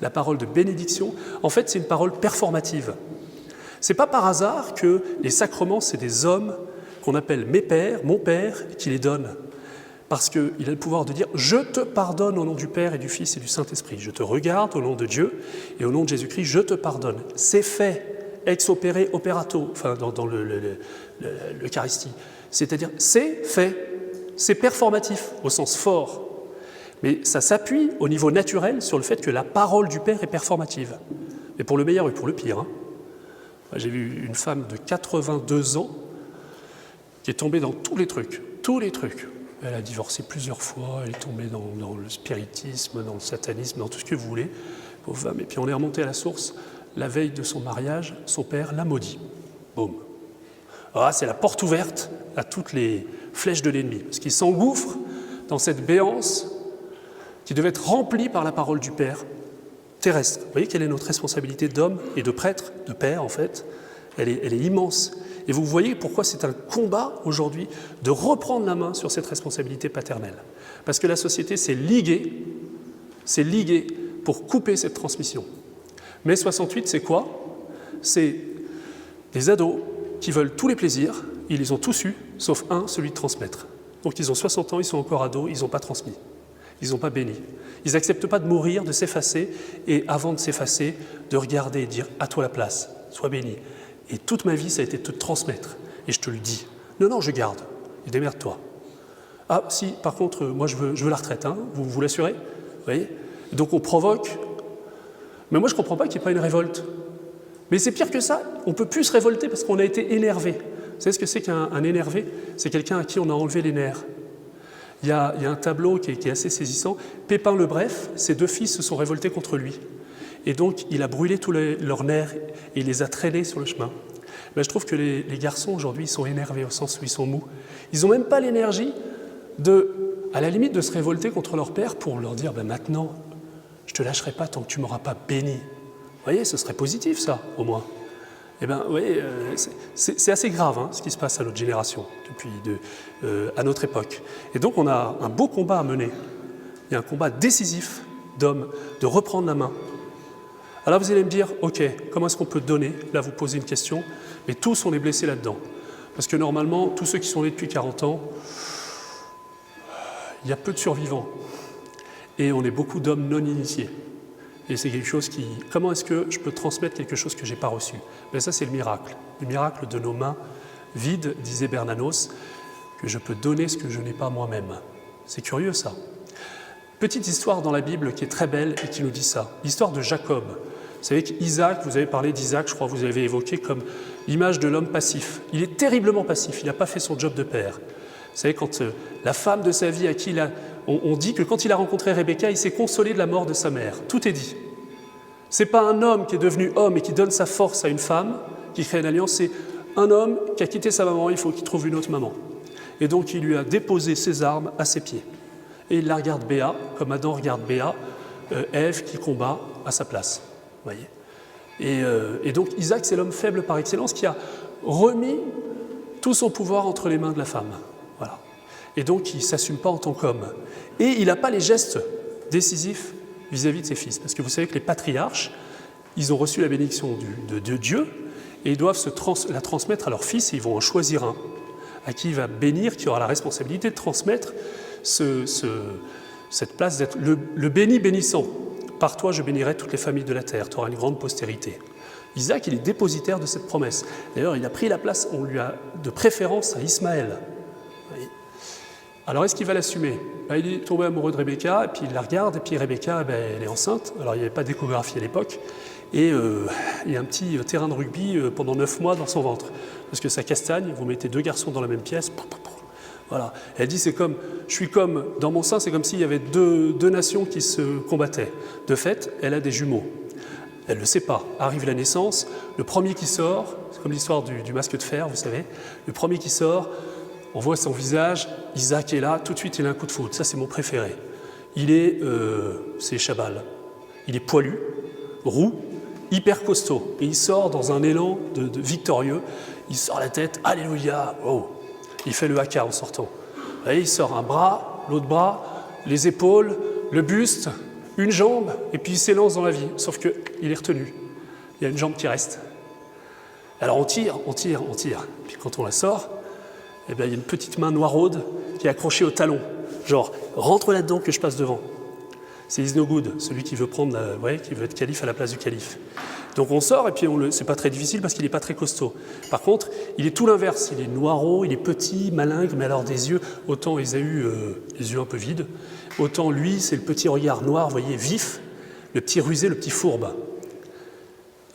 la parole de bénédiction, en fait, c'est une parole performative. C'est pas par hasard que les sacrements, c'est des hommes qu'on appelle mes pères, mon père, et qui les donne. Parce qu'il a le pouvoir de dire « Je te pardonne au nom du Père et du Fils et du Saint-Esprit. Je te regarde au nom de Dieu et au nom de Jésus-Christ, je te pardonne. » C'est fait, ex opere operato, enfin dans l'Eucharistie. C'est-à-dire, c'est fait, c'est performatif au sens fort. Mais ça s'appuie au niveau naturel sur le fait que la parole du Père est performative. Et pour le meilleur et pour le pire. Hein. J'ai vu une femme de 82 ans qui est tombée dans tous les trucs. Elle a divorcé plusieurs fois, elle est tombée dans le spiritisme, dans le satanisme, dans tout ce que vous voulez, pauvre femme. Et puis on est remonté à la source. La veille de son mariage, son père l'a maudit. Boum. Ah, c'est la porte ouverte à toutes les flèches de l'ennemi, parce qu'il s'engouffre dans cette béance qui devait être remplie par la parole du Père terrestre. Vous voyez quelle est notre responsabilité d'homme et de prêtre, de père en fait? Elle est immense. Et vous voyez pourquoi c'est un combat aujourd'hui de reprendre la main sur cette responsabilité paternelle. Parce que la société s'est liguée pour couper cette transmission. Mai 68, c'est quoi? C'est des ados qui veulent tous les plaisirs, ils les ont tous eus, sauf un, celui de transmettre. Donc ils ont 60 ans, ils sont encore ados, ils n'ont pas transmis, ils n'ont pas béni. Ils n'acceptent pas de mourir, de s'effacer, et avant de s'effacer, de regarder et dire « à toi la place, sois béni ». Et toute ma vie, ça a été de te transmettre. Et je te le dis. Non, je garde. Et démerde-toi. Ah, si, par contre, moi, je veux la retraite. Hein, vous l'assurez? Vous voyez? Donc, on provoque. Mais moi, je ne comprends pas qu'il n'y ait pas une révolte. Mais c'est pire que ça. On ne peut plus se révolter parce qu'on a été énervé. Vous savez ce que c'est qu'un énervé? C'est quelqu'un à qui on a enlevé les nerfs. Il y a un tableau qui est assez saisissant. Pépin le Bref, ses deux fils se sont révoltés contre lui. Et donc, il a brûlé tous leurs nerfs et il les a traînés sur le chemin. Ben, je trouve que les garçons, aujourd'hui, ils sont énervés au sens où ils sont mous. Ils n'ont même pas l'énergie à la limite, de se révolter contre leur père pour leur dire ben, « maintenant, je ne te lâcherai pas tant que tu ne m'auras pas béni. » Vous voyez, ce serait positif, ça, au moins. Eh bien, vous voyez, c'est assez grave, hein, ce qui se passe à notre génération, à notre époque. Et donc, on a un beau combat à mener. Il y a un combat décisif d'hommes, de reprendre la main. Alors vous allez me dire, ok, comment est-ce qu'on peut donner? Là, vous posez une question, mais tous, on est blessés là-dedans. Parce que normalement, tous ceux qui sont nés depuis 40 ans, il y a peu de survivants. Et on est beaucoup d'hommes non initiés. Et c'est quelque chose qui... Comment est-ce que je peux transmettre quelque chose que je n'ai pas reçu? Ben ça, c'est le miracle. Le miracle de nos mains vides, disait Bernanos, que je peux donner ce que je n'ai pas moi-même. C'est curieux, ça. Petite histoire dans la Bible qui est très belle et qui nous dit ça. L'histoire de Jacob. Vous savez qu'Isaac, vous avez parlé d'Isaac, je crois que vous avez évoqué comme l'image de l'homme passif. Il est terriblement passif, il n'a pas fait son job de père. Vous savez, quand la femme de sa vie à qui on dit que quand il a rencontré Rebecca, il s'est consolé de la mort de sa mère. Tout est dit. Ce n'est pas un homme qui est devenu homme et qui donne sa force à une femme, qui crée une alliance, c'est un homme qui a quitté sa maman, il faut qu'il trouve une autre maman. Et donc il lui a déposé ses armes à ses pieds. Et il la regarde Béa, comme Adam regarde Béa, Ève qui combat à sa place. Voyez. Et donc Isaac, c'est l'homme faible par excellence qui a remis tout son pouvoir entre les mains de la femme. Voilà. Et donc il ne s'assume pas en tant qu'homme. Et il n'a pas les gestes décisifs vis-à-vis de ses fils. Parce que vous savez que les patriarches, ils ont reçu la bénédiction de Dieu et ils doivent la transmettre à leurs fils et ils vont en choisir un à qui il va bénir, qui aura la responsabilité de transmettre cette place d'être le béni bénissant. Par toi, je bénirai toutes les familles de la terre, tu auras une grande postérité. Isaac, il est dépositaire de cette promesse. D'ailleurs, il a pris la place, on lui a de préférence à Ismaël. Alors, est-ce qu'il va l'assumer ? Il est tombé amoureux de Rebecca, et puis il la regarde, et puis Rebecca, elle est enceinte. Alors, il n'y avait pas d'échographie à l'époque. Et il y a un petit terrain de rugby pendant 9 mois dans son ventre. Parce que sa castagne, vous mettez 2 garçons dans la même pièce. Voilà. Elle dit, dans mon sein, c'est comme s'il y avait deux nations qui se combattaient. De fait, elle a des jumeaux. Elle ne le sait pas. Arrive la naissance, le premier qui sort, c'est comme l'histoire du masque de fer, vous savez, le premier qui sort, on voit son visage, Isaac est là, tout de suite il a un coup de foudre. Ça, c'est mon préféré. C'est Chabal. Il est poilu, roux, hyper costaud. Et il sort dans un élan de victorieux. Il sort la tête, alléluia, oh. Il fait le haka en sortant. Et il sort un bras, l'autre bras, les épaules, le buste, une jambe, et puis il s'élance dans la vie. Sauf qu'il est retenu. Il y a une jambe qui reste. Alors on tire. Puis quand on la sort, il y a une petite main noiraude qui est accrochée au talon. Genre, rentre là-dedans que je passe devant. C'est Is no good, celui qui veut qui veut être calife à la place du calife. Donc on sort et puis c'est pas très difficile parce qu'il n'est pas très costaud. Par contre, il est tout l'inverse. Il est noirot, il est petit, malingre, mais alors des yeux, autant Ésaü, les yeux un peu vides, autant lui, c'est le petit regard noir, vous voyez, vif, le petit rusé, le petit fourbe.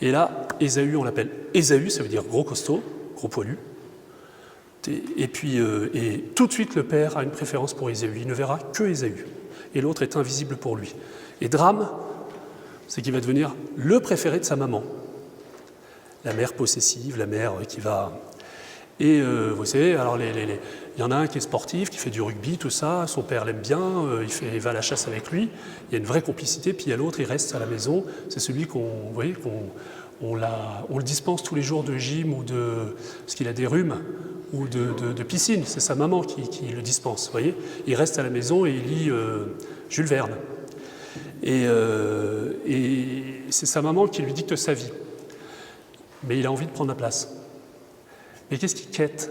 Et là, Ésaü, on l'appelle Ésaü, ça veut dire gros costaud, gros poilu. Et puis, tout de suite, le père a une préférence pour Ésaü. Il ne verra que Ésaü. Et l'autre est invisible pour lui. Et drame, c'est qu'il va devenir le préféré de sa maman. La mère possessive, la mère qui va... Et vous savez, alors il y en a un qui est sportif, qui fait du rugby, tout ça, son père l'aime bien, il va à la chasse avec lui, il y a une vraie complicité, puis il y a l'autre, il reste à la maison, c'est celui on le dispense tous les jours de gym ou parce qu'il a des rhumes, ou de piscine, c'est sa maman qui le dispense, vous voyez. Il reste à la maison et il lit Jules Verne. Et c'est sa maman qui lui dicte sa vie. Mais il a envie de prendre la place. Mais qu'est-ce qu'il quête ?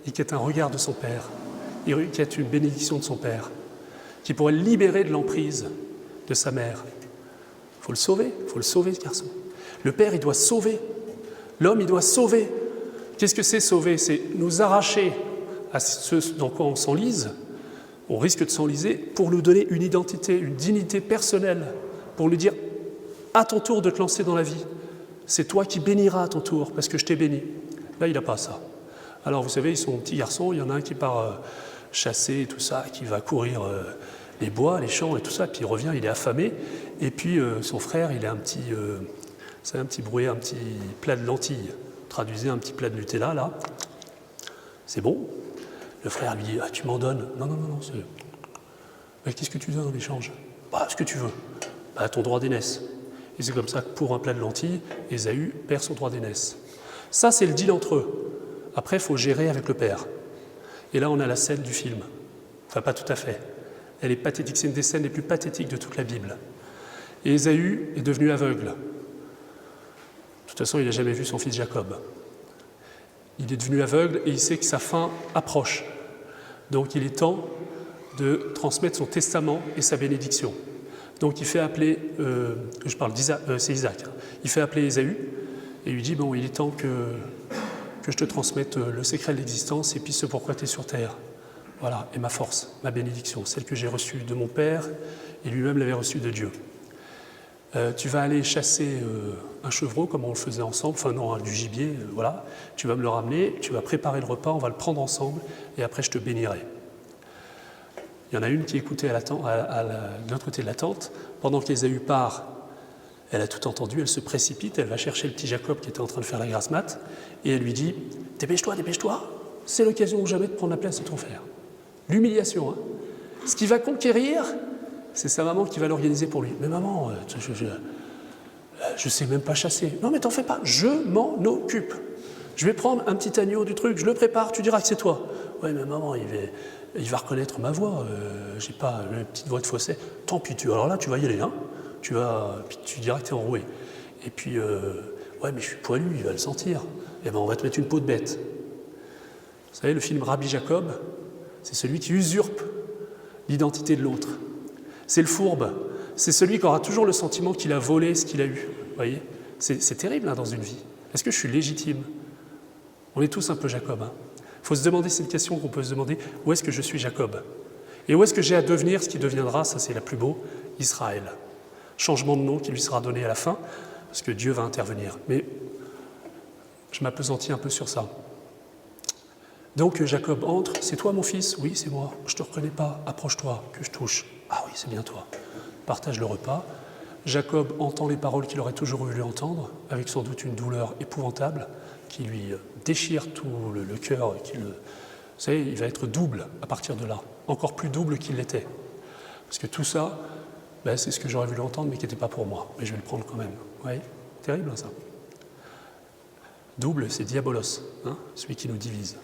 Il quête un regard de son père. Il quête une bénédiction de son père, qui pourrait le libérer de l'emprise de sa mère. Il faut le sauver, ce garçon. Le père, il doit sauver. L'homme, il doit sauver. Qu'est-ce que c'est sauver ? C'est nous arracher à ce dans quoi on s'enlise. On risque de s'enliser pour nous donner une identité, une dignité personnelle, pour lui dire à ton tour de te lancer dans la vie. C'est toi qui béniras à ton tour, parce que je t'ai béni. Là, il n'a pas ça. Alors, vous savez, ils sont petits garçons, il y en a un qui part chasser et tout ça, qui va courir les bois, les champs et tout ça, puis il revient, il est affamé, et puis son frère, il a un petit brouet, un petit plat de lentilles. Traduisez un petit plat de Nutella, là. C'est bon. Le frère lui dit, tu m'en donnes ? Non, c'est... Qu'est-ce que tu donnes en échange ? Ce que tu veux. Ton droit d'aînesse. Et c'est comme ça que pour un plat de lentilles, Ésaü perd son droit d'aînesse. Ça, c'est le deal entre eux. Après, il faut gérer avec le père. Et là, on a la scène du film. Enfin, pas tout à fait. Elle est pathétique. C'est une des scènes les plus pathétiques de toute la Bible. Et Ésaü est devenu aveugle. De toute façon, il n'a jamais vu son fils Jacob. Il est devenu aveugle et il sait que sa fin approche. Donc, il est temps de transmettre son testament et sa bénédiction. Donc, il fait appeler, c'est Isaac, il fait appeler Ésaü et lui dit, il est temps que je te transmette le secret de l'existence et puis ce pourquoi tu es sur terre. voilà, et ma force, ma bénédiction, celle que j'ai reçue de mon Père, et lui-même l'avait reçue de Dieu. Tu vas aller chasser un chevreau, comme on le faisait ensemble, enfin non, du gibier, voilà. Tu vas me le ramener, tu vas préparer le repas, on va le prendre ensemble, et après je te bénirai. Il y en a une qui écoutait de l'autre côté de la tente. Pendant qu'Ésaü part, elle a tout entendu, elle se précipite, elle va chercher le petit Jacob qui était en train de faire la grasse mat, et elle lui dit « Dépêche-toi, dépêche-toi, c'est l'occasion ou jamais de prendre la place de ton frère. » L'humiliation, hein. Ce qui va conquérir, c'est sa maman qui va l'organiser pour lui. « Mais maman, je sais même pas chasser. »« Non mais t'en fais pas, je m'en occupe. Je vais prendre un petit agneau du truc, je le prépare, tu diras que c'est toi. »« Ouais mais maman, il va reconnaître ma voix, j'ai pas une petite voix de fausset. »« Tant pis, alors là tu vas y aller, hein. Puis tu diras que t'es enroué. Et puis, ouais mais je suis poilu, il va le sentir. Eh ben on va te mettre une peau de bête. » Vous savez, le film Rabbi Jacob, c'est celui qui usurpe l'identité de l'autre. C'est le fourbe, c'est celui qui aura toujours le sentiment qu'il a volé ce qu'il a eu. Vous voyez, c'est terrible hein, dans une vie. Est-ce que je suis légitime? On est tous un peu Jacob. Il faut se demander, c'est une question qu'on peut se demander, où est-ce que je suis Jacob? Et où est-ce que j'ai à devenir ce qui deviendra, ça c'est la plus beau, Israël. Changement de nom qui lui sera donné à la fin, parce que Dieu va intervenir. Mais je m'appesantis un peu sur ça. Donc Jacob entre, c'est toi mon fils? Oui, c'est moi. Je ne te reconnais pas, approche-toi, que je touche. Ah oui, c'est bien toi. Partage le repas. Jacob entend les paroles qu'il aurait toujours voulu entendre, avec sans doute une douleur épouvantable, qui lui déchire tout le cœur. Vous savez, il va être double à partir de là, encore plus double qu'il l'était. Parce que tout ça, ben, c'est ce que j'aurais voulu entendre, mais qui n'était pas pour moi. Mais je vais le prendre quand même. Vous voyez, terrible hein, ça. Double, c'est diabolos, hein, celui qui nous divise.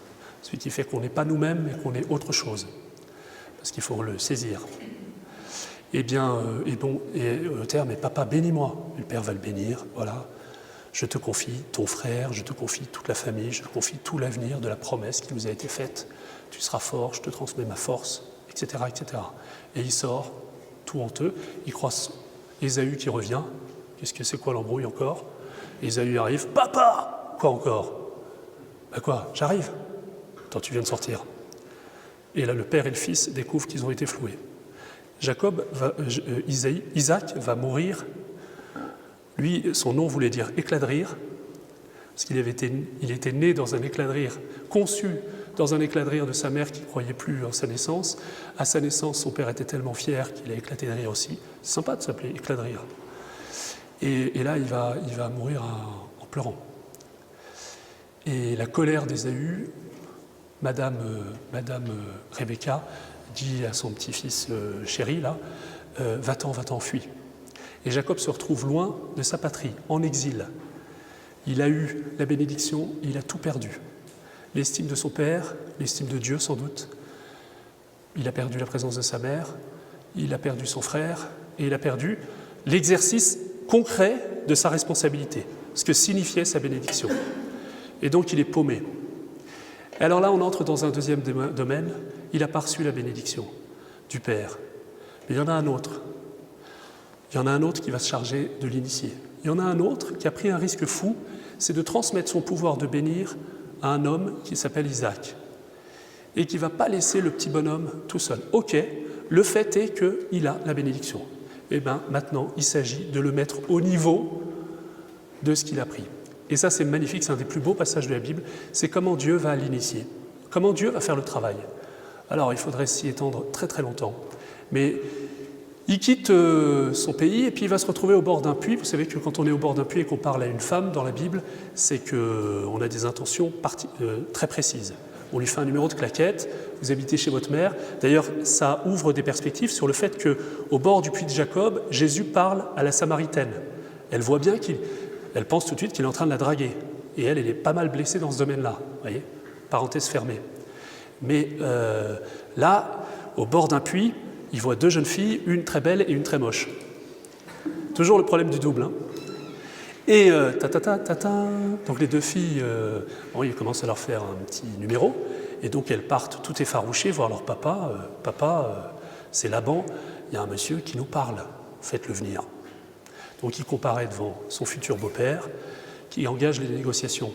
Celui qui fait qu'on n'est pas nous-mêmes, mais qu'on est autre chose. Parce qu'il faut le saisir. Eh bien, le terme est « Papa, bénis-moi ». Le Père va le bénir, voilà. Je te confie ton frère, je te confie toute la famille, je te confie tout l'avenir de la promesse qui nous a été faite. Tu seras fort, je te transmets ma force, etc., etc. Et il sort, tout honteux, il croise Ésaü qui revient. Qu'est-ce que c'est quoi l'embrouille encore? Ésaü arrive, « Papa !» Quoi encore? « Ben quoi, j'arrive. Attends, tu viens de sortir. » Et là, le père et le fils découvrent qu'ils ont été floués. Isaac va mourir. Lui, son nom voulait dire écladrire, parce qu'il était né dans un écladrire, conçu dans un écladrire de sa mère qui ne croyait plus en sa naissance. À sa naissance, son père était tellement fier qu'il a éclaté de rire aussi. C'est sympa de s'appeler écladrire. Et là, il va mourir en pleurant. Et la colère d'Ésaü, Madame Rebecca dit à son petit-fils chéri, là, va-t'en, fuis. Et Jacob se retrouve loin de sa patrie, en exil. Il a eu la bénédiction, il a tout perdu. L'estime de son père, l'estime de Dieu sans doute. Il a perdu la présence de sa mère, il a perdu son frère, et il a perdu l'exercice concret de sa responsabilité, ce que signifiait sa bénédiction. Et donc il est paumé. Et alors là, on entre dans un deuxième domaine. Il n'a pas reçu la bénédiction du Père. Mais il y en a un autre. Il y en a un autre qui va se charger de l'initier. Il y en a un autre qui a pris un risque fou, c'est de transmettre son pouvoir de bénir à un homme qui s'appelle Isaac. Et qui ne va pas laisser le petit bonhomme tout seul. Ok, le fait est qu'il a la bénédiction. Et bien maintenant, il s'agit de le mettre au niveau de ce qu'il a pris. Et ça, c'est magnifique, c'est un des plus beaux passages de la Bible. C'est comment Dieu va l'initier, comment Dieu va faire le travail. Alors, il faudrait s'y étendre très très longtemps. Mais il quitte son pays et puis il va se retrouver au bord d'un puits. Vous savez que quand on est au bord d'un puits et qu'on parle à une femme dans la Bible, c'est qu'on a des intentions très précises. On lui fait un numéro de claquette, vous habitez chez votre mère. D'ailleurs, ça ouvre des perspectives sur le fait qu'au bord du puits de Jacob, Jésus parle à la Samaritaine. Elle voit bien elle pense tout de suite qu'il est en train de la draguer. Et elle est pas mal blessée dans ce domaine-là. Vous voyez, parenthèse fermée. Mais là, au bord d'un puits, il voit deux jeunes filles, une très belle et une très moche. Toujours le problème du double. Hein. Et donc les deux filles, il commence à leur faire un petit numéro. Et donc elles partent tout effarouchées voir leur papa. Papa, c'est Laban, il y a un monsieur qui nous parle, faites-le venir. Donc il comparaît devant son futur beau-père, qui engage les négociations.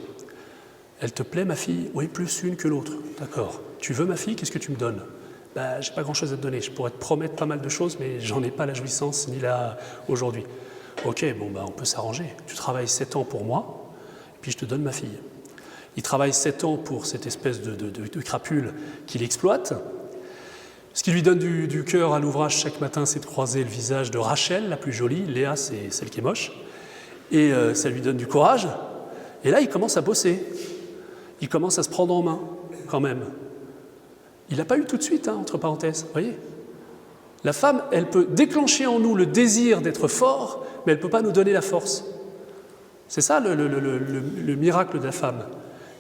Elle te plaît, ma fille? Oui, plus une que l'autre. D'accord. Tu veux ma fille? Qu'est-ce que tu me donnes? Bah, j'ai pas grand-chose à te donner. Je pourrais te promettre pas mal de choses, mais j'en ai pas la jouissance ni là aujourd'hui. Ok, bon, bah, on peut s'arranger. Tu travailles 7 ans pour moi, puis je te donne ma fille. Il travaille 7 ans pour cette espèce de crapule qu'il exploite. Ce qui lui donne du cœur à l'ouvrage chaque matin, c'est de croiser le visage de Rachel, la plus jolie. Léa, c'est celle qui est moche. Et ça lui donne du courage. Et là, il commence à bosser. Il commence à se prendre en main, quand même. Il n'a pas eu tout de suite, hein, entre parenthèses, vous voyez. La femme, elle peut déclencher en nous le désir d'être fort, mais elle ne peut pas nous donner la force. C'est ça le miracle de la femme.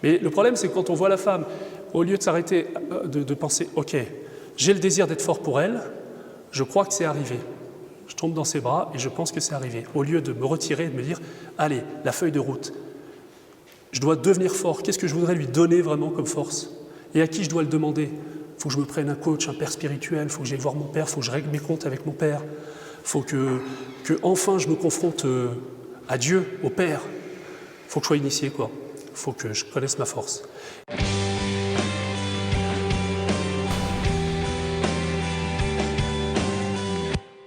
Mais le problème, c'est que quand on voit la femme, au lieu de s'arrêter, de penser « Ok, j'ai le désir d'être fort pour elle, je crois que c'est arrivé. Je tombe dans ses bras et je pense que c'est arrivé. » Au lieu de me retirer et de me dire « Allez, la feuille de route. Je dois devenir fort. Qu'est-ce que je voudrais lui donner vraiment comme force? Et à qui je dois le demander? Il faut que je me prenne un coach, un père spirituel, il faut que j'aille voir mon père, il faut que je règle mes comptes avec mon père. Il faut que enfin je me confronte à Dieu, au Père. Il faut que je sois initié, quoi. Il faut que je connaisse ma force.